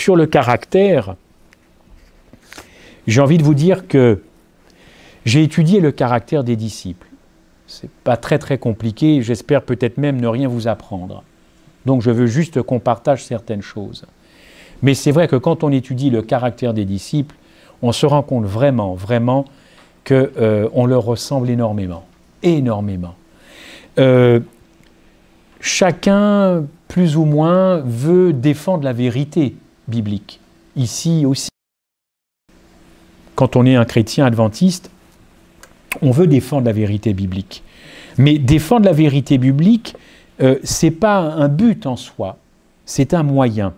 sur le caractère, j'ai envie de vous dire que j'ai étudié le caractère des disciples. Ce n'est pas très très compliqué, j'espère peut-être même ne rien vous apprendre. Donc je veux juste qu'on partage certaines choses. Mais c'est vrai que quand on étudie le caractère des disciples, on se rend compte vraiment, vraiment qu'on leur ressemble énormément. Énormément. Chacun, plus ou moins, veut défendre la vérité biblique. Ici aussi. Quand on est un chrétien adventiste, on veut défendre la vérité biblique. Mais défendre la vérité biblique, ce n'est pas un but en soi, c'est un moyen.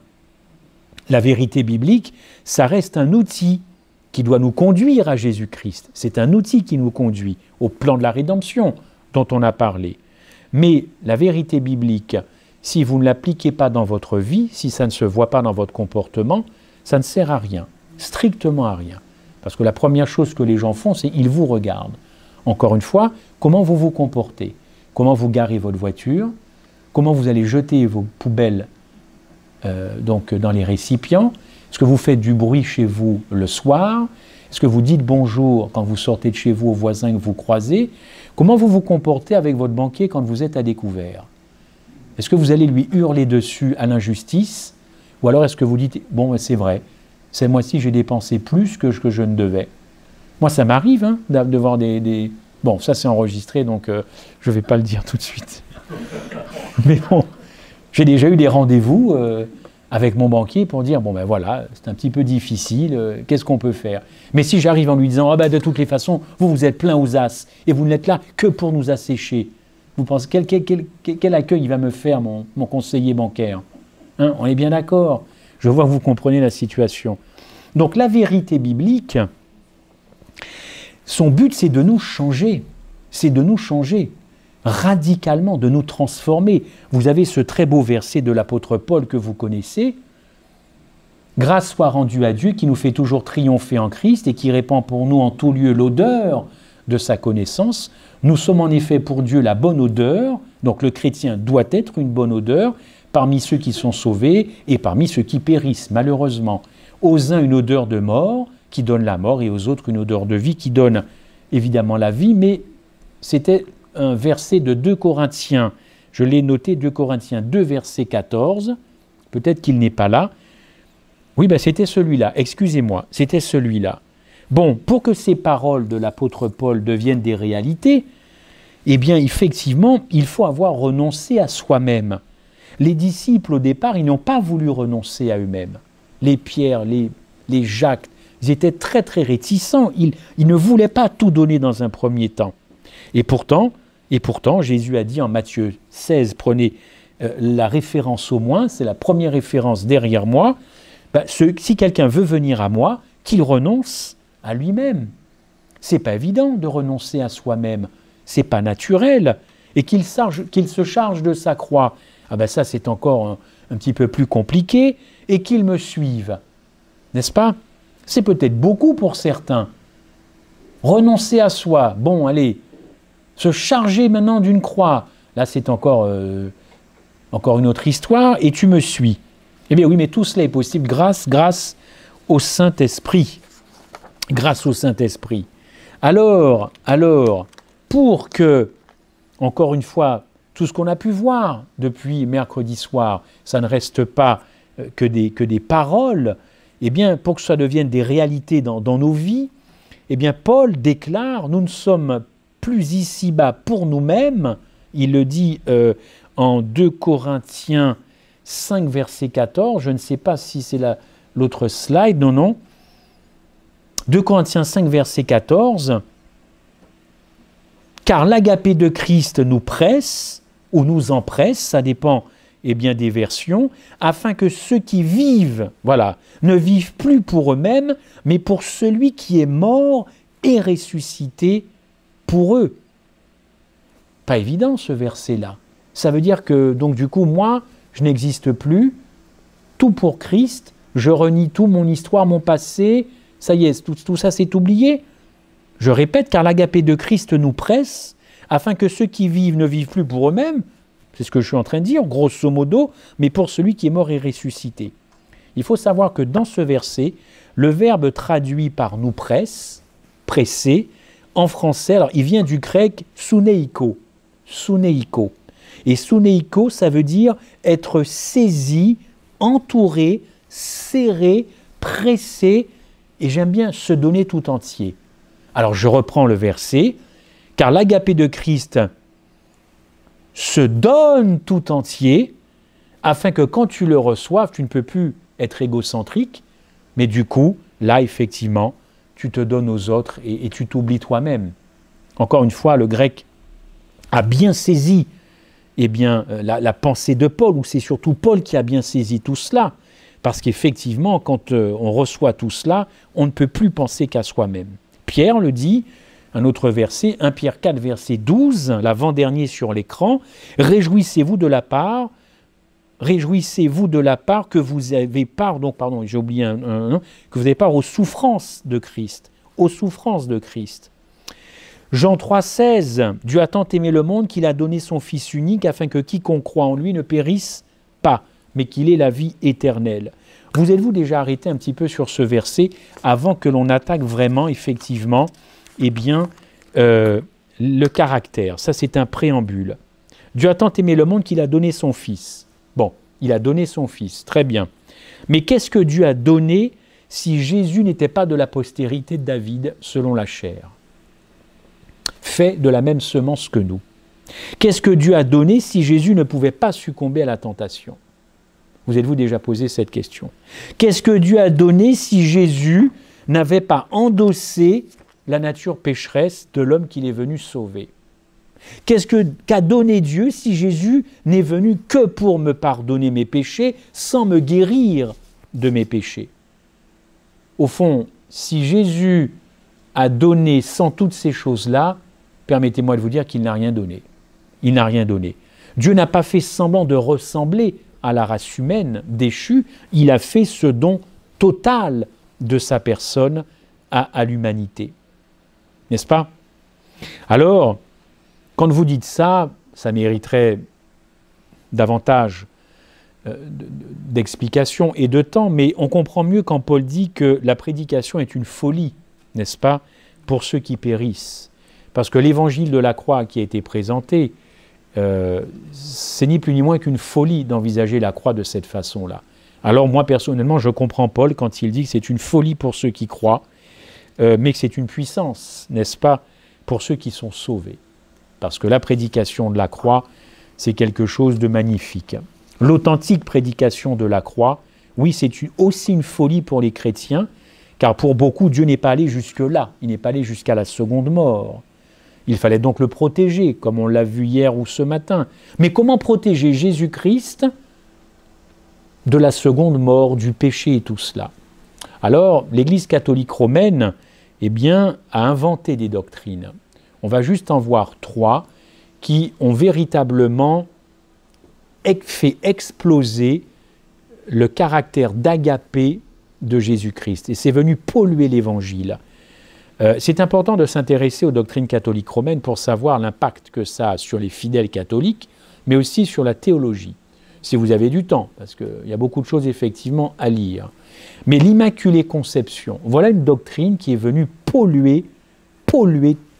La vérité biblique, ça reste un outil qui doit nous conduire à Jésus-Christ. C'est un outil qui nous conduit au plan de la rédemption dont on a parlé. Mais la vérité biblique, si vous ne l'appliquez pas dans votre vie, si ça ne se voit pas dans votre comportement, ça ne sert à rien, strictement à rien. Parce que la première chose que les gens font, c'est qu'ils vous regardent. Encore une fois, comment vous vous comportez? Comment vous garez votre voiture? Comment vous allez jeter vos poubelles donc dans les récipients? Est-ce que vous faites du bruit chez vous le soir? Est-ce que vous dites bonjour quand vous sortez de chez vous aux voisins que vous croisez? Comment vous vous comportez avec votre banquier quand vous êtes à découvert? Est-ce que vous allez lui hurler dessus à l'injustice? Ou alors est-ce que vous dites, bon, c'est vrai, ce mois-ci j'ai dépensé plus que je ne devais? Moi, ça m'arrive hein, de voir des... Bon, ça c'est enregistré, donc je ne vais pas le dire tout de suite. Mais bon, j'ai déjà eu des rendez-vous avec mon banquier pour dire, bon ben voilà, c'est un petit peu difficile, qu'est-ce qu'on peut faire? Mais si j'arrive en lui disant, ah ben de toutes les façons, vous êtes plein aux as, et vous n'êtes là que pour nous assécher, vous pensez, quel accueil il va me faire, mon conseiller bancaire? Hein, on est bien d'accord? Je vois que vous comprenez la situation. Donc la vérité biblique, son but c'est de nous changer, radicalement, de nous transformer. Vous avez ce très beau verset de l'apôtre Paul que vous connaissez. « Grâce soit rendue à Dieu qui nous fait toujours triompher en Christ et qui répand pour nous en tout lieu l'odeur de sa connaissance. Nous sommes en effet pour Dieu la bonne odeur. » Donc le chrétien doit être une bonne odeur parmi ceux qui sont sauvés et parmi ceux qui périssent, malheureusement. Aux uns une odeur de mort qui donne la mort et aux autres une odeur de vie qui donne évidemment la vie, mais c'était un verset de 2 Corinthiens, je l'ai noté, 2 Corinthiens 2, verset 14, peut-être qu'il n'est pas là. Oui, ben c'était celui-là, excusez-moi, c'était celui-là. Bon, pour que ces paroles de l'apôtre Paul deviennent des réalités, eh bien, effectivement, il faut avoir renoncé à soi-même. Les disciples, au départ, ils n'ont pas voulu renoncer à eux-mêmes. Les Pierre, les Jacques, ils étaient très, très réticents. Ils ne voulaient pas tout donner dans un premier temps. Et pourtant, Jésus a dit en Matthieu 16, prenez la référence au moins, c'est la première référence derrière moi, si quelqu'un veut venir à moi, qu'il renonce à lui-même. C'est pas évident de renoncer à soi-même, c'est pas naturel, et qu'il se charge de sa croix. Ah ben ça c'est encore un petit peu plus compliqué, et qu'il me suive, n'est-ce pas? C'est peut-être beaucoup pour certains. Renoncer à soi, bon allez, se charger maintenant d'une croix, là c'est encore une autre histoire, et tu me suis. Eh bien oui, mais tout cela est possible grâce au Saint-Esprit. Grâce au Saint-Esprit. Alors, pour que, encore une fois, tout ce qu'on a pu voir depuis mercredi soir, ça ne reste pas que des paroles, eh bien, pour que ça devienne des réalités dans nos vies, eh bien, Paul déclare, nous ne sommes plus ici-bas pour nous-mêmes, il le dit en 2 Corinthiens 5, verset 14, je ne sais pas si c'est l'autre slide, non. 2 Corinthiens 5, verset 14, « Car l'agapé de Christ nous presse, ou nous empresse, ça dépend des versions, afin que ceux qui vivent, ne vivent plus pour eux-mêmes, mais pour celui qui est mort et ressuscité pour eux. » Pas évident ce verset-là. Ça veut dire que, donc du coup, moi, je n'existe plus, tout pour Christ, je renie tout, mon histoire, mon passé, ça y est, tout ça c'est oublié. Je répète, car l'agapé de Christ nous presse, afin que ceux qui vivent ne vivent plus pour eux-mêmes, c'est ce que je suis en train de dire, grosso modo, mais pour celui qui est mort et ressuscité. Il faut savoir que dans ce verset, le verbe traduit par nous presse, presser, en français, alors il vient du grec suneiko, suneiko. Et suneiko, ça veut dire être saisi, entouré, serré, pressé, et j'aime bien se donner tout entier. Alors je reprends le verset, car l'agapé de Christ se donne tout entier, afin que quand tu le reçoives, tu ne peux plus être égocentrique, mais du coup, là, effectivement, tu te donnes aux autres et tu t'oublies toi-même. Encore une fois, le grec a bien saisi la pensée de Paul, ou c'est surtout Paul qui a bien saisi tout cela, parce qu'effectivement, quand on reçoit tout cela, on ne peut plus penser qu'à soi-même. Pierre le dit, un autre verset, 1 Pierre 4, verset 12, l'avant-dernier sur l'écran, « Réjouissez-vous de la part que vous avez part, donc pardon, j'ai oublié que vous avez part aux souffrances de Christ, aux souffrances de Christ. Jean 3, 16, Dieu a tant aimé le monde qu'il a donné son Fils unique afin que quiconque croit en lui ne périsse pas, mais qu'il ait la vie éternelle. Vous êtes-vous déjà arrêté un petit peu sur ce verset avant que l'on attaque vraiment, effectivement, le caractère? Ça, c'est un préambule. Dieu a tant aimé le monde qu'il a donné son Fils. Bon, il a donné son Fils, très bien. Mais qu'est-ce que Dieu a donné si Jésus n'était pas de la postérité de David selon la chair, fait de la même semence que nous? Qu'est-ce que Dieu a donné si Jésus ne pouvait pas succomber à la tentation? Vous êtes-vous déjà posé cette question? Qu'est-ce que Dieu a donné si Jésus n'avait pas endossé la nature pécheresse de l'homme qu'il est venu sauver? Qu'est-ce qu'a donné Dieu si Jésus n'est venu que pour me pardonner mes péchés sans me guérir de mes péchés? Au fond, si Jésus a donné sans toutes ces choses-là, permettez-moi de vous dire qu'il n'a rien donné. Il n'a rien donné. Dieu n'a pas fait semblant de ressembler à la race humaine déchue, il a fait ce don total de sa personne à l'humanité. N'est-ce pas? Alors, quand vous dites ça, ça mériterait davantage d'explications et de temps, mais on comprend mieux quand Paul dit que la prédication est une folie, n'est-ce pas, pour ceux qui périssent. Parce que l'évangile de la croix qui a été présenté, c'est ni plus ni moins qu'une folie d'envisager la croix de cette façon-là. Alors moi, personnellement, je comprends Paul quand il dit que c'est une folie pour ceux qui croient, mais que c'est une puissance, n'est-ce pas, pour ceux qui sont sauvés. Parce que la prédication de la croix, c'est quelque chose de magnifique. L'authentique prédication de la croix, oui, c'est aussi une folie pour les chrétiens, car pour beaucoup, Dieu n'est pas allé jusque-là, il n'est pas allé jusqu'à la seconde mort. Il fallait donc le protéger, comme on l'a vu hier ou ce matin. Mais comment protéger Jésus-Christ de la seconde mort, du péché et tout cela? Alors, l'Église catholique romaine, a inventé des doctrines. On va juste en voir 3 qui ont véritablement fait exploser le caractère d'agapé de Jésus-Christ. Et c'est venu polluer l'Évangile. C'est important de s'intéresser aux doctrines catholiques romaines pour savoir l'impact que ça a sur les fidèles catholiques, mais aussi sur la théologie, si vous avez du temps, parce qu'il y a beaucoup de choses effectivement à lire. Mais l'Immaculée Conception, voilà une doctrine qui est venue polluer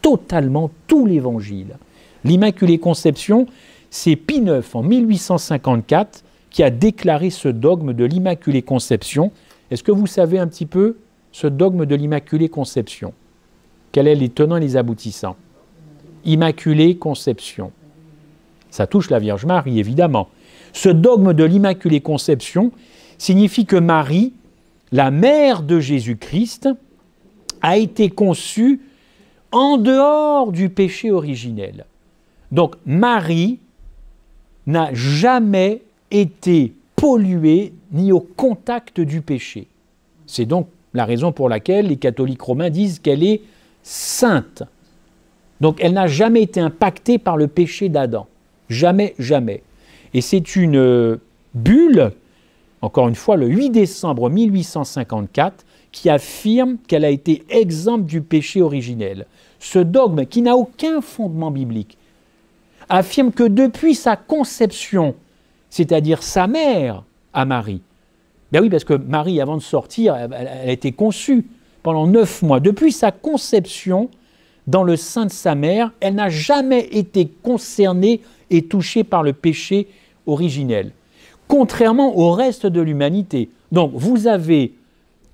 totalement tout l'Évangile. L'Immaculée Conception, c'est Pie IX en 1854 qui a déclaré ce dogme de l'Immaculée Conception. Est-ce que vous savez un petit peu ce dogme de l'Immaculée Conception? Quels sont les tenants et les aboutissants? Immaculée Conception. Ça touche la Vierge Marie, évidemment. Ce dogme de l'Immaculée Conception signifie que Marie, la mère de Jésus-Christ, a été conçue en dehors du péché originel. Donc Marie n'a jamais été polluée ni au contact du péché. C'est donc la raison pour laquelle les catholiques romains disent qu'elle est sainte. Donc elle n'a jamais été impactée par le péché d'Adam. Jamais, jamais. Et c'est une bulle, encore une fois, le 8 décembre 1854, qui affirme qu'elle a été exempte du péché originel. Ce dogme, qui n'a aucun fondement biblique, affirme que depuis sa conception, c'est-à-dire sa mère à Marie, Ben oui, parce que Marie, avant de sortir, elle a été conçue pendant 9 mois. Depuis sa conception, dans le sein de sa mère, elle n'a jamais été concernée et touchée par le péché originel, contrairement au reste de l'humanité. Donc, vous avez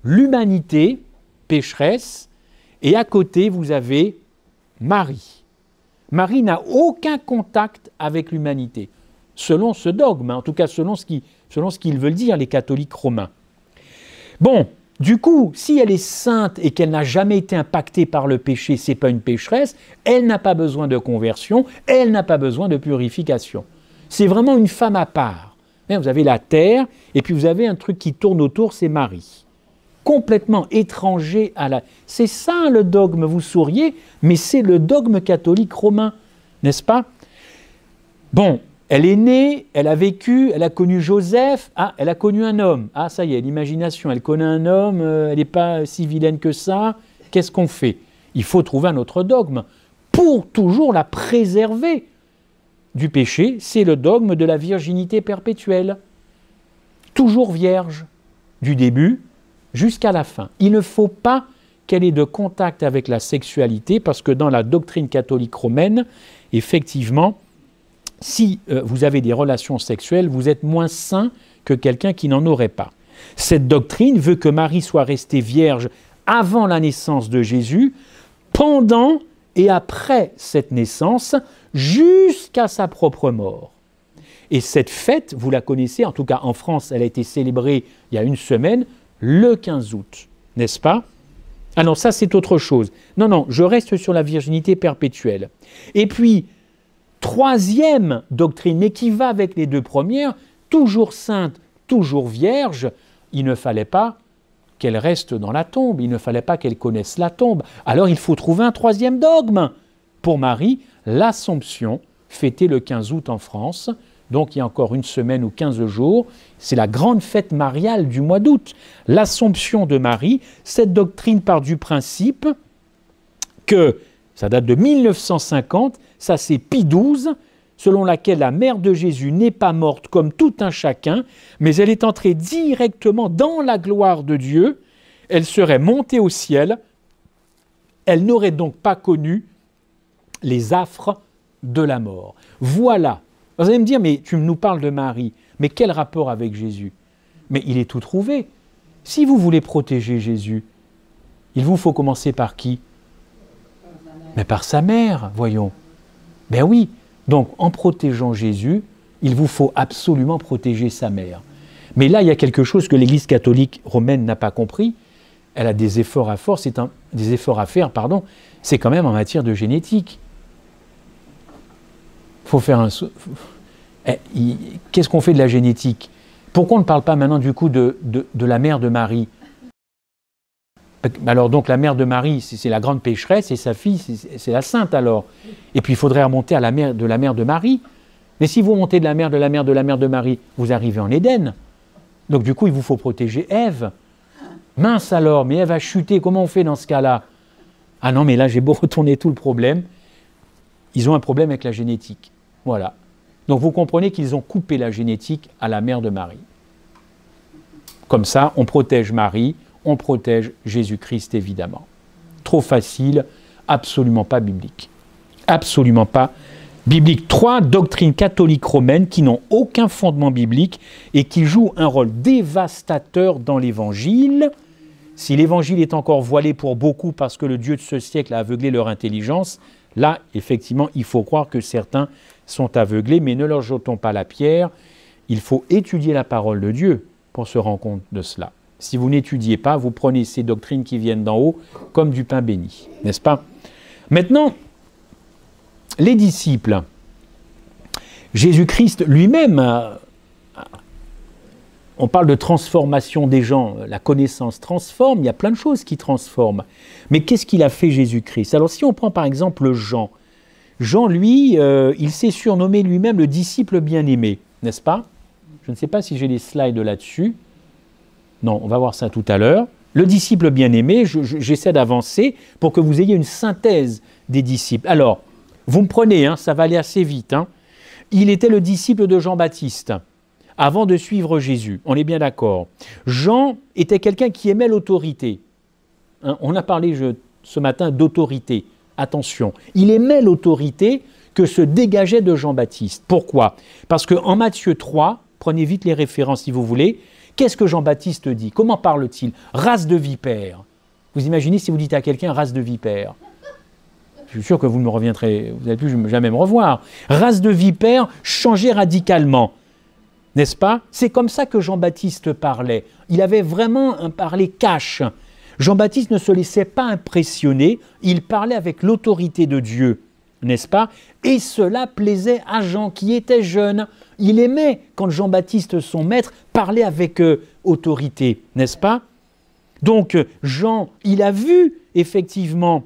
l'humanité pécheresse, et à côté, vous avez Marie. Marie n'a aucun contact avec l'humanité, selon ce dogme, en tout cas selon ce qu'ils veulent dire les catholiques romains. Bon, du coup, si elle est sainte et qu'elle n'a jamais été impactée par le péché, ce n'est pas une pécheresse, elle n'a pas besoin de conversion, elle n'a pas besoin de purification. C'est vraiment une femme à part. Vous avez la terre, et puis vous avez un truc qui tourne autour, c'est Marie. Complètement étranger à la... C'est ça le dogme, vous souriez, mais c'est le dogme catholique romain, n'est-ce pas? Bon, elle est née, elle a vécu, elle a connu Joseph, ah, elle a connu un homme. Ah, ça y est, l'imagination, elle connaît un homme, elle n'est pas si vilaine que ça. Qu'est-ce qu'on fait? Il faut trouver un autre dogme pour toujours la préserver du péché. C'est le dogme de la virginité perpétuelle. Toujours vierge, du début jusqu'à la fin. Il ne faut pas qu'elle ait de contact avec la sexualité, parce que dans la doctrine catholique romaine, effectivement, si vous avez des relations sexuelles, vous êtes moins saint que quelqu'un qui n'en aurait pas. Cette doctrine veut que Marie soit restée vierge avant la naissance de Jésus, pendant et après cette naissance, jusqu'à sa propre mort. Et cette fête, vous la connaissez, en tout cas en France, elle a été célébrée il y a une semaine, le 15 août, n'est-ce pas? Ah non, ça c'est autre chose. Non, non, je reste sur la virginité perpétuelle. Et puis, troisième doctrine, mais qui va avec les deux premières, toujours sainte, toujours vierge, il ne fallait pas qu'elle reste dans la tombe, il ne fallait pas qu'elle connaisse la tombe. Alors il faut trouver un troisième dogme. Pour Marie, l'Assomption, fêtée le 15 août en France, donc il y a encore une semaine ou 15 jours, c'est la grande fête mariale du mois d'août. L'Assomption de Marie, cette doctrine part du principe que, ça date de 1950, ça c'est Pie XII, selon laquelle la mère de Jésus n'est pas morte comme tout un chacun, mais elle est entrée directement dans la gloire de Dieu, elle serait montée au ciel, elle n'aurait donc pas connu les affres de la mort. Voilà. Vous allez me dire, mais tu nous parles de Marie, mais quel rapport avec Jésus? Mais il est tout trouvé. Si vous voulez protéger Jésus, il vous faut commencer par qui? Mais par sa mère, voyons. Ben oui, donc en protégeant Jésus, il vous faut absolument protéger sa mère. Mais là, il y a quelque chose que l'Église catholique romaine n'a pas compris. Elle a des efforts à faire, c'est quand même en matière de génétique. Faut faire un... Qu'est-ce qu'on fait de la génétique? Pourquoi on ne parle pas maintenant du coup de la mère de Marie? Alors donc la mère de Marie, c'est la grande pécheresse, et sa fille, c'est la sainte alors. Et puis il faudrait remonter à la mère de Marie. Mais si vous montez de la mère de Marie, vous arrivez en Éden. Donc du coup, il vous faut protéger Ève. Mince alors, mais Ève a chuté, comment on fait dans ce cas-là? Ah non, mais là j'ai beau retourner tout le problème. Ils ont un problème avec la génétique. Voilà. Donc vous comprenez qu'ils ont coupé la génétique à la mère de Marie. Comme ça, on protège Marie, on protège Jésus-Christ évidemment. Trop facile, absolument pas biblique. Absolument pas biblique. 3 doctrines catholiques romaines qui n'ont aucun fondement biblique et qui jouent un rôle dévastateur dans l'Évangile. Si l'Évangile est encore voilé pour beaucoup parce que le Dieu de ce siècle a aveuglé leur intelligence, là, effectivement, il faut croire que certains sont aveuglés, mais ne leur jetons pas la pierre. Il faut étudier la parole de Dieu pour se rendre compte de cela. Si vous n'étudiez pas, vous prenez ces doctrines qui viennent d'en haut comme du pain béni, n'est-ce pas? Maintenant, les disciples, Jésus-Christ lui-même, on parle de transformation des gens, la connaissance transforme, il y a plein de choses qui transforment. Mais qu'est-ce qu'il a fait Jésus-Christ? Alors si on prend par exemple Jean, lui, il s'est surnommé lui-même le disciple bien-aimé, n'est-ce pas? Je ne sais pas si j'ai les slides là-dessus. Non, on va voir ça tout à l'heure. Le disciple bien-aimé, j'essaie d'avancer pour que vous ayez une synthèse des disciples. Alors, vous me prenez, ça va aller assez vite. Il était le disciple de Jean-Baptiste. avant de suivre Jésus. On est bien d'accord. Jean était quelqu'un qui aimait l'autorité. Hein, on a parlé ce matin d'autorité. Attention, il aimait l'autorité que se dégageait de Jean-Baptiste. Pourquoi? Parce qu'en Matthieu 3, prenez vite les références si vous voulez, qu'est-ce que Jean-Baptiste dit? Comment parle-t-il? Race de vipères. Vous imaginez si vous dites à quelqu'un race de vipères? Je suis sûr que vous ne me reviendrez, vous n'allez plus jamais me revoir. Race de vipères, changez radicalement. N'est-ce pas? C'est comme ça que Jean-Baptiste parlait. Il avait vraiment un parler cash. Jean-Baptiste ne se laissait pas impressionner, il parlait avec l'autorité de Dieu, n'est-ce pas? Et cela plaisait à Jean qui était jeune. Il aimait quand Jean-Baptiste, son maître, parlait avec autorité, n'est-ce pas? Donc Jean, il a vu effectivement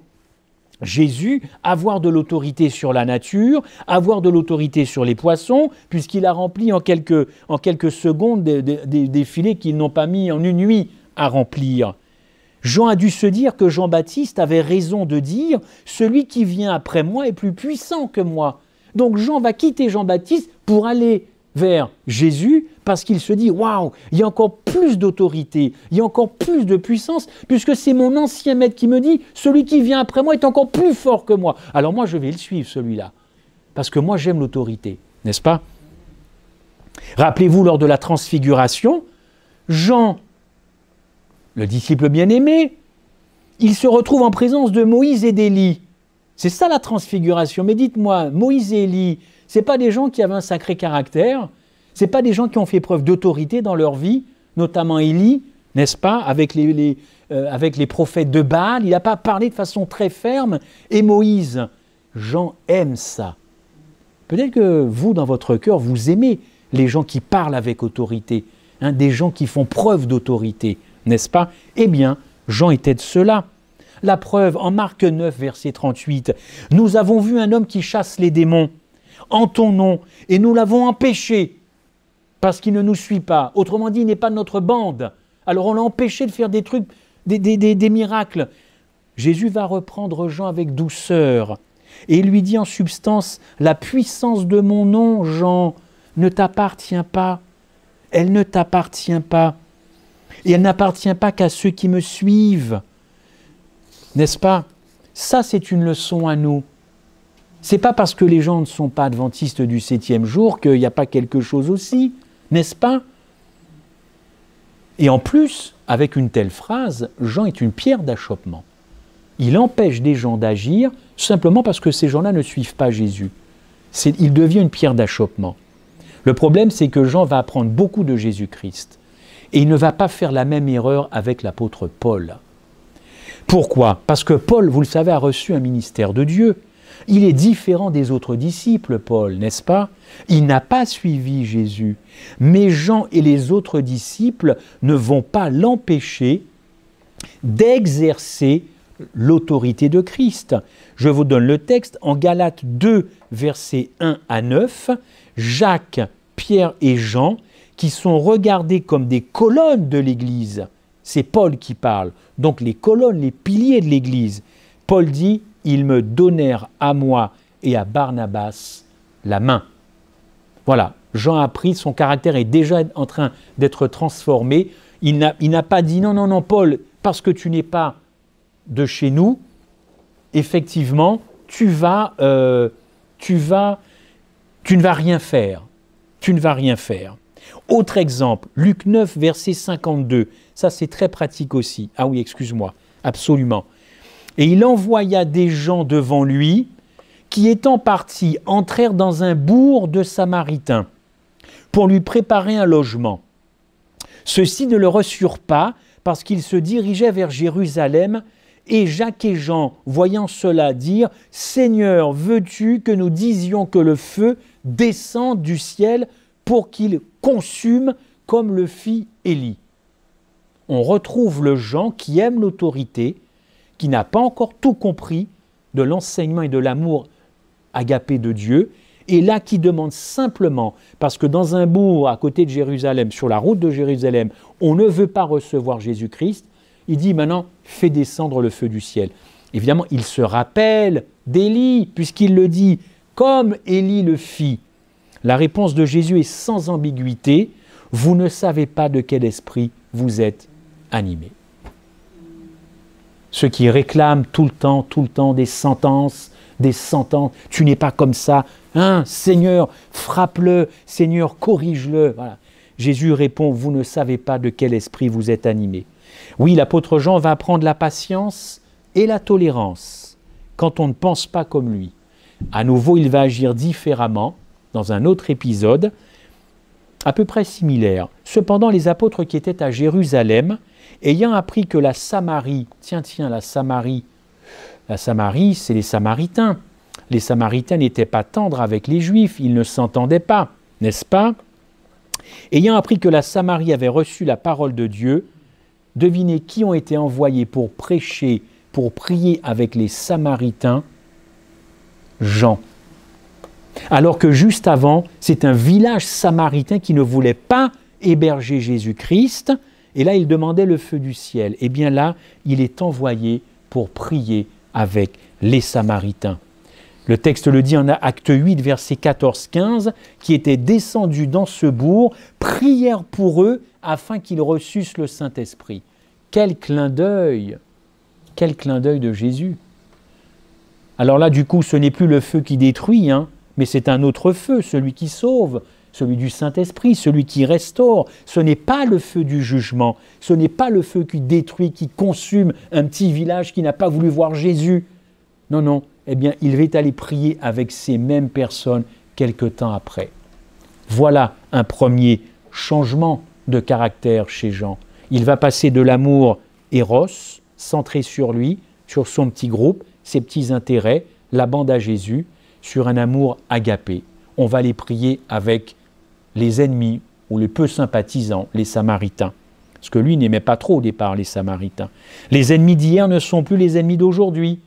Jésus avoir de l'autorité sur la nature, avoir de l'autorité sur les poissons, puisqu'il a rempli en quelques secondes des filets qu'ils n'ont pas mis en une nuit à remplir. Jean a dû se dire que Jean-Baptiste avait raison de dire « Celui qui vient après moi est plus puissant que moi ». Donc Jean va quitter Jean-Baptiste pour aller vers Jésus parce qu'il se dit « Waouh, il y a encore plus d'autorité, il y a encore plus de puissance puisque c'est mon ancien maître qui me dit « Celui qui vient après moi est encore plus fort que moi ». Alors moi je vais le suivre celui-là parce que moi j'aime l'autorité, n'est-ce pas? Rappelez-vous lors de la transfiguration, Jean, le disciple bien-aimé, il se retrouve en présence de Moïse et d'Élie. C'est ça la transfiguration. Mais dites-moi, Moïse et Élie, ce n'est pas des gens qui avaient un sacré caractère, ce n'est pas des gens qui ont fait preuve d'autorité dans leur vie, notamment Élie, n'est-ce pas, avec les prophètes de Baal, il n'a pas parlé de façon très ferme. Et Moïse, Jean aime ça. Peut-être que vous, dans votre cœur, vous aimez les gens qui parlent avec autorité, hein, des gens qui font preuve d'autorité. N'est-ce pas? Eh bien, Jean était de cela. La preuve, en Marc 9, verset 38, « Nous avons vu un homme qui chasse les démons en ton nom, et nous l'avons empêché, parce qu'il ne nous suit pas. Autrement dit, il n'est pas de notre bande. Alors on l'a empêché de faire des trucs, des miracles. » Jésus va reprendre Jean avec douceur, et il lui dit en substance, « La puissance de mon nom, Jean, ne t'appartient pas. Elle ne t'appartient pas. Et elle n'appartient pas qu'à ceux qui me suivent. » N'est-ce pas? Ça, c'est une leçon à nous. C'est pas parce que les gens ne sont pas adventistes du 7e jour qu'il n'y a pas quelque chose aussi, n'est-ce pas? Et en plus, avec une telle phrase, Jean est une pierre d'achoppement. Il empêche des gens d'agir simplement parce que ces gens-là ne suivent pas Jésus. Il devient une pierre d'achoppement. Le problème, c'est que Jean va apprendre beaucoup de Jésus-Christ. Et il ne va pas faire la même erreur avec l'apôtre Paul. Pourquoi? Parce que Paul, vous le savez, a reçu un ministère de Dieu. Il est différent des autres disciples, Paul, n'est-ce pas? Il n'a pas suivi Jésus. Mais Jean et les autres disciples ne vont pas l'empêcher d'exercer l'autorité de Christ. Je vous donne le texte en Galates 2, versets 1 à 9. Jacques, Pierre et Jean, qui sont regardés comme des colonnes de l'Église. C'est Paul qui parle. Donc les colonnes, les piliers de l'Église. Paul dit, « Ils me donnèrent à moi et à Barnabas la main. » Voilà, Jean a appris, son caractère est déjà en train d'être transformé. Il n'a pas dit, « Non, non, non, Paul, parce que tu n'es pas de chez nous, effectivement, tu ne vas rien faire. Tu ne vas rien faire. » Autre exemple, Luc 9, verset 52. Ça, c'est très pratique aussi. Ah oui, excuse-moi, absolument. « Et il envoya des gens devant lui, qui étant partis, entrèrent dans un bourg de Samaritains, pour lui préparer un logement. Ceux-ci ne le reçurent pas, parce qu'ils se dirigeaient vers Jérusalem, et Jacques et Jean, voyant cela, dirent « Seigneur, veux-tu que nous disions que le feu descende du ciel pour qu'il consume comme le fit Élie ?» On retrouve le Jean qui aime l'autorité, qui n'a pas encore tout compris de l'enseignement et de l'amour agapé de Dieu, et là qui demande simplement, parce que dans un bourg à côté de Jérusalem, sur la route de Jérusalem, on ne veut pas recevoir Jésus-Christ, il dit maintenant, fais descendre le feu du ciel. Évidemment, il se rappelle d'Élie, puisqu'il le dit, comme Élie le fit. La réponse de Jésus est sans ambiguïté, vous ne savez pas de quel esprit vous êtes animés. Ceux qui réclament tout le temps des sentences, tu n'es pas comme ça, hein, Seigneur, frappe-le, Seigneur, corrige-le. Voilà. Jésus répond, vous ne savez pas de quel esprit vous êtes animés. Oui, l'apôtre Jean va apprendre la patience et la tolérance quand on ne pense pas comme lui. À nouveau, il va agir différemment dans un autre épisode, à peu près similaire. Cependant, les apôtres qui étaient à Jérusalem, ayant appris que la Samarie, la Samarie, c'est les Samaritains. Les Samaritains n'étaient pas tendres avec les Juifs, ils ne s'entendaient pas, n'est-ce pas? Ayant appris que la Samarie avait reçu la parole de Dieu, devinez qui ont été envoyés pour prêcher, pour prier avec les Samaritains? Jean. Alors que juste avant, c'est un village samaritain qui ne voulait pas héberger Jésus-Christ, et là il demandait le feu du ciel. Et bien là, il est envoyé pour prier avec les Samaritains. Le texte le dit en acte 8, verset 14-15, qui étaient descendus dans ce bourg, prièrent pour eux afin qu'ils reçussent le Saint-Esprit. Quel clin d'œil de Jésus. Alors là, du coup, ce n'est plus le feu qui détruit, hein, mais c'est un autre feu, celui qui sauve, celui du Saint-Esprit, celui qui restaure. Ce n'est pas le feu du jugement, ce n'est pas le feu qui détruit, qui consume un petit village qui n'a pas voulu voir Jésus. Non, non, eh bien, il va aller prier avec ces mêmes personnes quelque temps après. Voilà un premier changement de caractère chez Jean. Il va passer de l'amour éros, centré sur lui, sur son petit groupe, ses petits intérêts, la bande à Jésus, sur un amour agapé. On va les prier avec les ennemis ou les peu sympathisants, les Samaritains. Parce que lui n'aimait pas trop au départ les Samaritains. Les ennemis d'hier ne sont plus les ennemis d'aujourd'hui,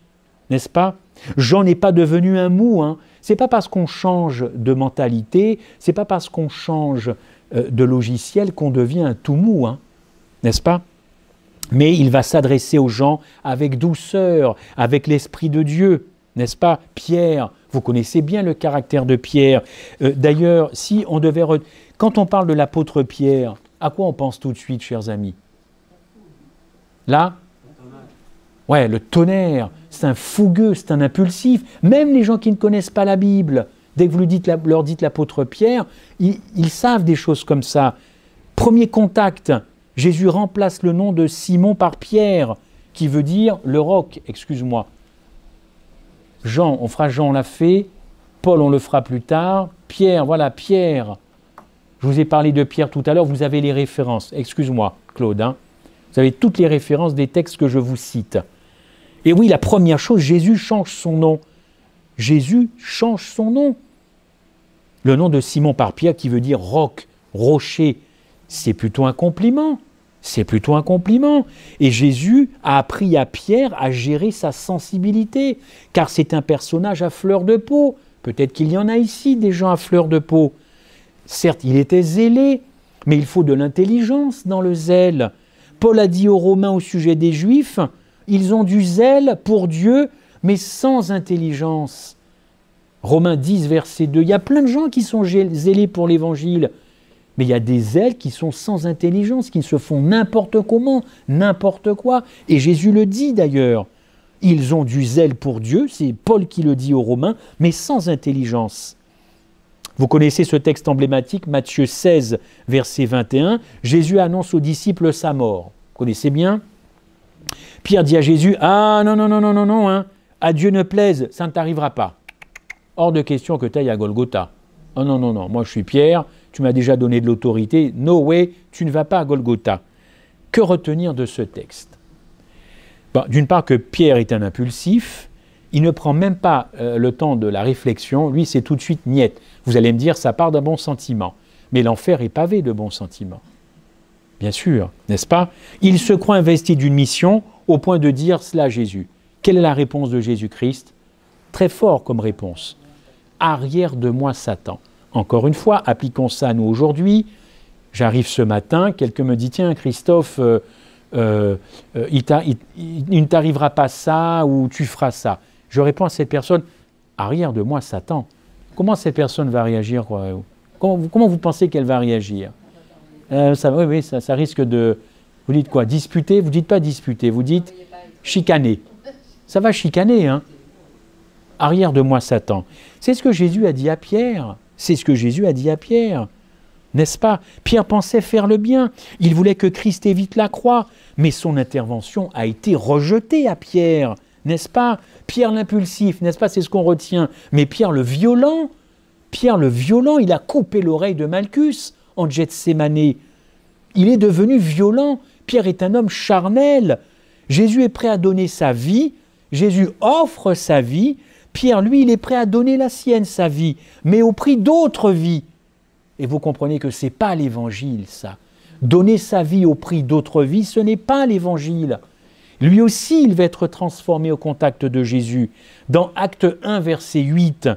n'est-ce pas? Jean n'est pas devenu un mou. Hein. Ce n'est pas parce qu'on change de mentalité, ce n'est pas parce qu'on change de logiciel qu'on devient un tout mou, hein, n'est-ce pas? Mais il va s'adresser aux gens avec douceur, avec l'Esprit de Dieu, n'est-ce pas? Pierre, vous connaissez bien le caractère de Pierre. D'ailleurs, si on devait... Quand on parle de l'apôtre Pierre, à quoi on pense tout de suite, chers amis? Là? Ouais, le tonnerre, c'est un fougueux, c'est un impulsif. Même les gens qui ne connaissent pas la Bible, dès que vous leur dites l'apôtre Pierre, ils savent des choses comme ça. Premier contact, Jésus remplace le nom de Simon par Pierre, qui veut dire le roc, excuse-moi. Jean, on fera Jean, on l'a fait. Paul, on le fera plus tard. Pierre, voilà, Pierre. Je vous ai parlé de Pierre tout à l'heure, vous avez les références. Excuse-moi, Claude. Hein. Vous avez toutes les références des textes que je vous cite. Et oui, la première chose, Jésus change son nom. Jésus change son nom. Le nom de Simon par Pierre, qui veut dire roc, rocher, c'est plutôt un compliment. C'est plutôt un compliment. Et Jésus a appris à Pierre à gérer sa sensibilité, car c'est un personnage à fleur de peau. Peut-être qu'il y en a ici des gens à fleur de peau. Certes, il était zélé, mais il faut de l'intelligence dans le zèle. Paul a dit aux Romains au sujet des Juifs, ils ont du zèle pour Dieu, mais sans intelligence. Romains 10, verset 2. Il y a plein de gens qui sont zélés pour l'Évangile, mais il y a des zèles qui sont sans intelligence, qui se font n'importe comment, n'importe quoi. Et Jésus le dit d'ailleurs. Ils ont du zèle pour Dieu, c'est Paul qui le dit aux Romains, mais sans intelligence. Vous connaissez ce texte emblématique, Matthieu 16, verset 21. Jésus annonce aux disciples sa mort. Vous connaissez bien? Pierre dit à Jésus, « Ah non, non, non, non, non, non, hein. À Dieu ne plaise, ça ne t'arrivera pas. Hors de question que tu ailles à Golgotha. Oh non, non, non, moi je suis Pierre, tu m'as déjà donné de l'autorité. No way, tu ne vas pas à Golgotha. » Que retenir de ce texte? Bon, d'une part que Pierre est un impulsif, il ne prend même pas le temps de la réflexion, lui c'est tout de suite niette. Vous allez me dire, ça part d'un bon sentiment. Mais l'enfer est pavé de bons sentiments. Bien sûr, n'est-ce pas? Il se croit investi d'une mission au point de dire cela à Jésus. Quelle est la réponse de Jésus-Christ? Très fort comme réponse. Arrière de moi, Satan. Encore une fois, appliquons ça à nous aujourd'hui. J'arrive ce matin, quelqu'un me dit, tiens Christophe, il ne t'arrivera pas ça ou tu feras ça. Je réponds à cette personne, arrière de moi, Satan. Comment cette personne va réagir? Comment vous pensez qu'elle va réagir? Oui, oui, ça risque de... Vous dites quoi? Disputer? Vous dites pas disputer, vous dites chicaner. Ça va chicaner, hein? Arrière de moi, Satan. C'est ce que Jésus a dit à Pierre. C'est ce que Jésus a dit à Pierre. N'est-ce pas? Pierre pensait faire le bien. Il voulait que Christ évite la croix. Mais son intervention a été rejetée à Pierre. N'est-ce pas? Pierre l'impulsif, n'est-ce pas? C'est ce qu'on retient. Mais Pierre le violent, il a coupé l'oreille de Malchus en Gethsémanée. Il est devenu violent. Pierre est un homme charnel. Jésus est prêt à donner sa vie. Jésus offre sa vie. Pierre, lui, il est prêt à donner la sienne, sa vie, mais au prix d'autres vies. Et vous comprenez que ce n'est pas l'évangile, ça. Donner sa vie au prix d'autres vies, ce n'est pas l'évangile. Lui aussi, il va être transformé au contact de Jésus. Dans Acte 1, verset 8,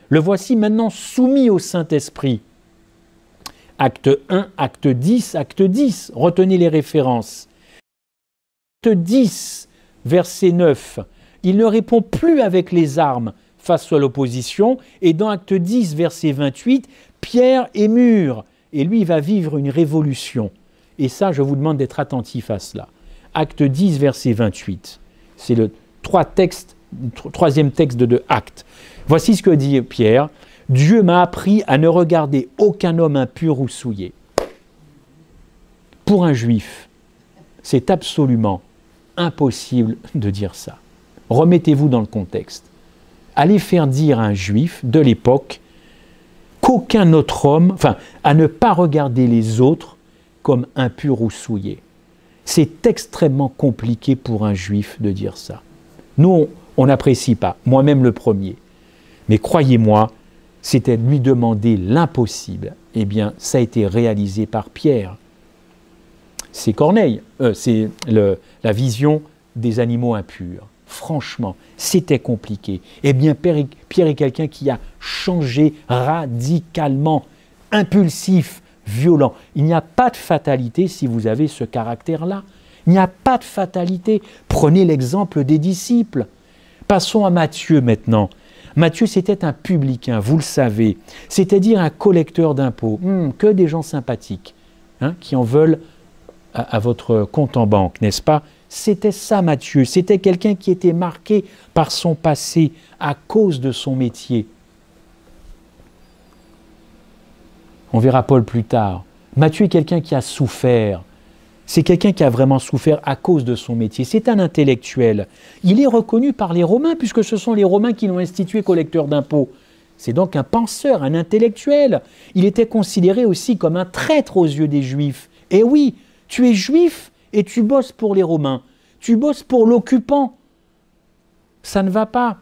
le voici maintenant soumis au Saint-Esprit. Acte 1, Acte 10, retenez les références. Acte 10, verset 9, il ne répond plus avec les armes face à l'opposition. Et dans Acte 10, verset 28, Pierre est mûr. Et lui, il va vivre une révolution. Et ça, je vous demande d'être attentif à cela. Acte 10, verset 28. C'est le troisième texte de Actes. Voici ce que dit Pierre. « Dieu m'a appris à ne regarder aucun homme impur ou souillé. » Pour un juif, c'est absolument impossible de dire ça. Remettez-vous dans le contexte. Allez faire dire à un juif de l'époque qu'aucun autre homme, à ne pas regarder les autres comme impurs ou souillés. C'est extrêmement compliqué pour un juif de dire ça. Nous, on n'apprécie pas, moi-même le premier. Mais croyez-moi, c'était de lui demander l'impossible. Eh bien, ça a été réalisé par Pierre. C'est Corneille, c'est la vision des animaux impurs. Franchement, c'était compliqué. Eh bien, Pierre est quelqu'un qui a changé radicalement, impulsif, violent. Il n'y a pas de fatalité si vous avez ce caractère-là. Il n'y a pas de fatalité. Prenez l'exemple des disciples. Passons à Matthieu maintenant. Matthieu, c'était un publicain, vous le savez, c'est-à-dire un collecteur d'impôts. Que des gens sympathiques, hein, qui en veulent à votre compte en banque, n'est-ce pas? C'était ça, Matthieu. C'était quelqu'un qui était marqué par son passé à cause de son métier. On verra Paul plus tard. Matthieu est quelqu'un qui a souffert. C'est quelqu'un qui a vraiment souffert à cause de son métier. C'est un intellectuel. Il est reconnu par les Romains, puisque ce sont les Romains qui l'ont institué collecteur d'impôts. C'est donc un penseur, un intellectuel. Il était considéré aussi comme un traître aux yeux des Juifs. Et oui, tu es juif et tu bosses pour les Romains. Tu bosses pour l'occupant. Ça ne va pas.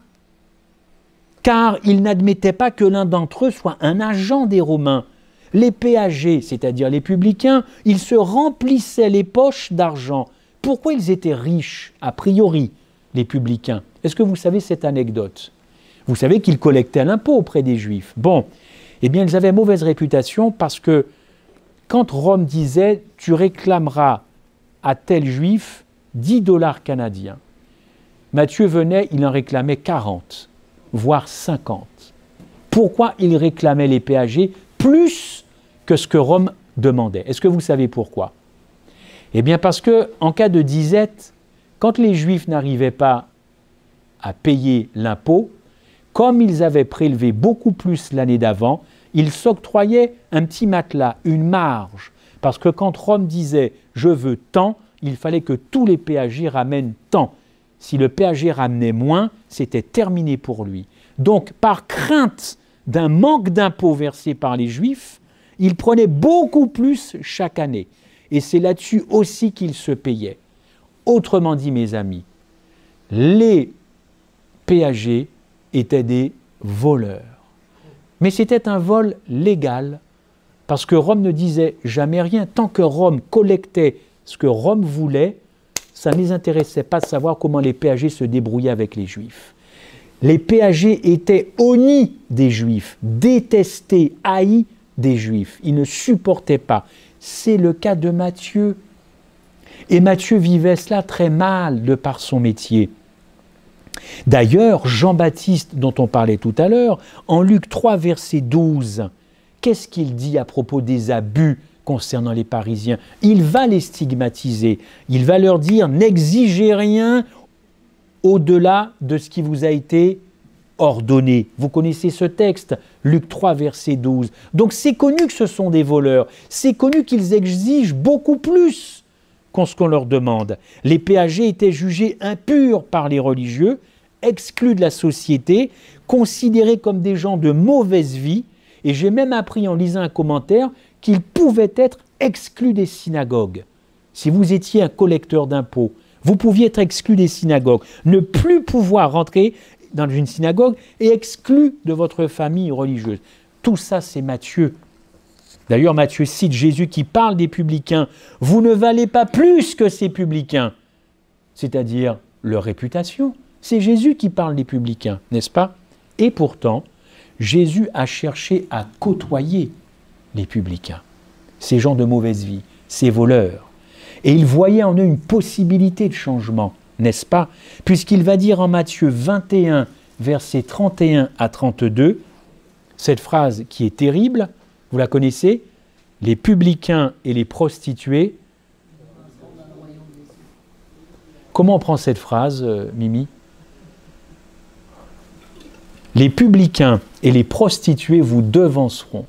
Car ils n'admettaient pas que l'un d'entre eux soit un agent des Romains. Les péagers, c'est-à-dire les publicains, ils se remplissaient les poches d'argent. Pourquoi ils étaient riches, a priori, les publicains? Est-ce que vous savez cette anecdote? Vous savez qu'ils collectaient l'impôt auprès des Juifs. Bon, eh bien, ils avaient mauvaise réputation parce que quand Rome disait « tu réclameras à tel Juif 10 $ canadiens », Matthieu venait, il en réclamait 40, voire 50. Pourquoi il réclamait les péagers plus que ce que Rome demandait? Est-ce que vous savez pourquoi? Eh bien parce que, en cas de disette, quand les Juifs n'arrivaient pas à payer l'impôt, comme ils avaient prélevé beaucoup plus l'année d'avant, ils s'octroyaient un petit matelas, une marge. Parce que quand Rome disait « je veux tant », il fallait que tous les péagers ramènent tant. Si le péager ramenait moins, c'était terminé pour lui. Donc, par crainte d'un manque d'impôts versés par les Juifs, ils prenaient beaucoup plus chaque année. Et c'est là-dessus aussi qu'ils se payaient. Autrement dit, mes amis, les péagers étaient des voleurs. Mais c'était un vol légal, parce que Rome ne disait jamais rien. Tant que Rome collectait ce que Rome voulait, ça ne les intéressait pas de savoir comment les péagers se débrouillaient avec les Juifs. Les péagers étaient honnis des Juifs, détestés, haïs des Juifs. Ils ne supportaient pas. C'est le cas de Matthieu. Et Matthieu vivait cela très mal de par son métier. D'ailleurs, Jean-Baptiste, dont on parlait tout à l'heure, en Luc 3, verset 12, qu'est-ce qu'il dit à propos des abus concernant les Parisiens. Il va les stigmatiser. Il va leur dire « N'exigez rien au-delà de ce qui vous a été ordonné ». Vous connaissez ce texte, Luc 3, verset 12. Donc c'est connu que ce sont des voleurs. C'est connu qu'ils exigent beaucoup plus qu'en ce qu'on leur demande. Les péagers étaient jugés impurs par les religieux, exclus de la société, considérés comme des gens de mauvaise vie. Et j'ai même appris en lisant un commentaire qu'ils pouvaient être exclus des synagogues. Si vous étiez un collecteur d'impôts, vous pouviez être exclu des synagogues, ne plus pouvoir rentrer dans une synagogue et exclu de votre famille religieuse. Tout ça, c'est Matthieu. D'ailleurs, Matthieu cite Jésus qui parle des publicains. « Vous ne valez pas plus que ces publicains », c'est-à-dire leur réputation. C'est Jésus qui parle des publicains, n'est-ce pas? Et pourtant, Jésus a cherché à côtoyer les publicains, ces gens de mauvaise vie, ces voleurs. Et il voyait en eux une possibilité de changement, n'est-ce pas? Puisqu'il va dire en Matthieu 21, versets 31 à 32, cette phrase qui est terrible, vous la connaissez? Les publicains et les prostituées. Comment on prend cette phrase, Mimi? Les publicains et les prostituées vous devanceront,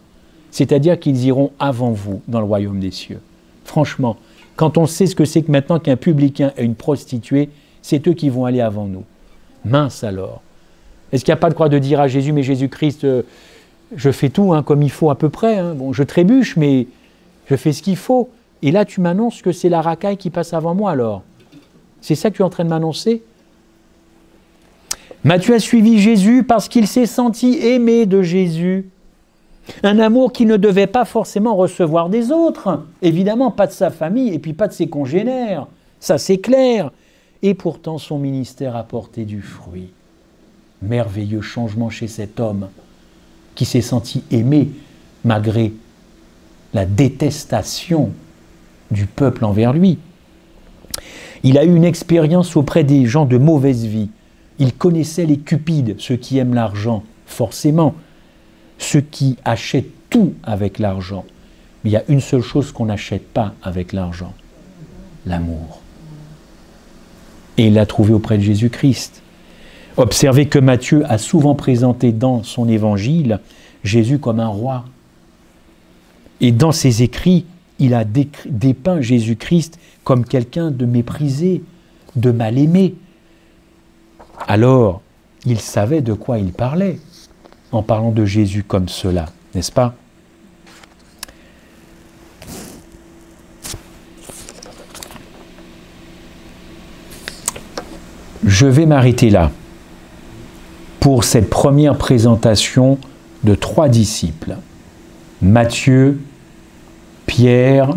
c'est-à-dire qu'ils iront avant vous dans le royaume des cieux. Franchement, quand on sait ce que c'est que maintenant qu'un publicain et une prostituée, c'est eux qui vont aller avant nous. Mince alors. Est-ce qu'il n'y a pas de quoi de dire à Jésus, mais Jésus-Christ, je fais tout comme il faut à peu près. Hein. Bon, je trébuche, mais je fais ce qu'il faut. Et là, tu m'annonces que c'est la racaille qui passe avant moi alors. C'est ça que tu es en train de m'annoncer? Matthieu a suivi Jésus parce qu'il s'est senti aimé de Jésus. Un amour qu'il ne devait pas forcément recevoir des autres. Évidemment, pas de sa famille et puis pas de ses congénères. Ça, c'est clair. Et pourtant, son ministère a porté du fruit. Merveilleux changement chez cet homme qui s'est senti aimé malgré la détestation du peuple envers lui. Il a eu une expérience auprès des gens de mauvaise vie. Il connaissait les cupides, ceux qui aiment l'argent, forcément. Ceux qui achètent tout avec l'argent. Mais il y a une seule chose qu'on n'achète pas avec l'argent, l'amour. Et il l'a trouvé auprès de Jésus-Christ. Observez que Matthieu a souvent présenté dans son évangile Jésus comme un roi. Et dans ses écrits, il a dépeint Jésus-Christ comme quelqu'un de méprisé, de mal aimé. Alors, il savait de quoi il parlait en parlant de Jésus comme cela, n'est-ce pas? Je vais m'arrêter là pour cette première présentation de 3 disciples. Matthieu, Pierre,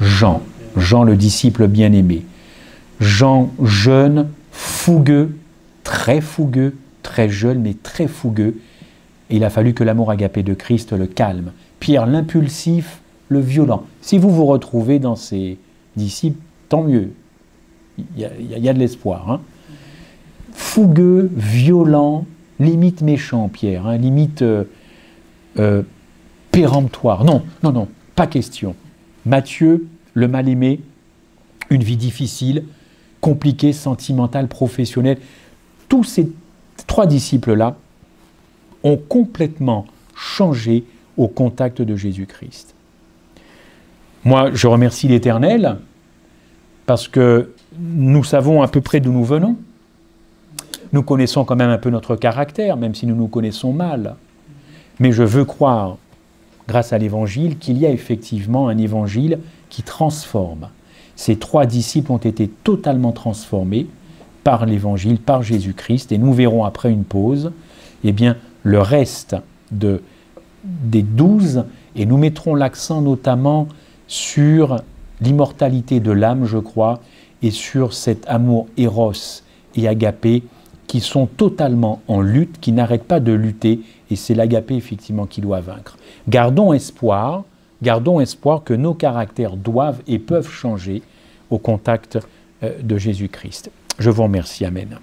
Jean. Jean le disciple bien-aimé. Jean jeune, fougueux, très jeune, mais très fougueux. Et il a fallu que l'amour agapé de Christ le calme. Pierre l'impulsif, le violent. Si vous vous retrouvez dans ces disciples, tant mieux. Il y a de l'espoir. Hein. Fougueux, violent, limite méchant, Pierre. Hein, limite péremptoire. Non, pas question. Matthieu, le mal-aimé, une vie difficile, compliquée, sentimentale, professionnelle. Tous ces 3 disciples-là ont complètement changé au contact de Jésus-Christ. Moi, je remercie l'Éternel parce que nous savons à peu près d'où nous venons. Nous connaissons quand même un peu notre caractère, même si nous nous connaissons mal. Mais je veux croire, grâce à l'Évangile, qu'il y a effectivement un Évangile qui transforme. Ces 3 disciples ont été totalement transformés par l'Évangile, par Jésus-Christ, et nous verrons après une pause, eh bien, le reste des 12, et nous mettrons l'accent notamment sur l'immortalité de l'âme, je crois, et sur cet amour éros et agapé qui sont totalement en lutte, qui n'arrêtent pas de lutter, et c'est l'agapé effectivement qui doit vaincre. Gardons espoir que nos caractères doivent et peuvent changer au contact de Jésus-Christ. Je vous remercie. Amen.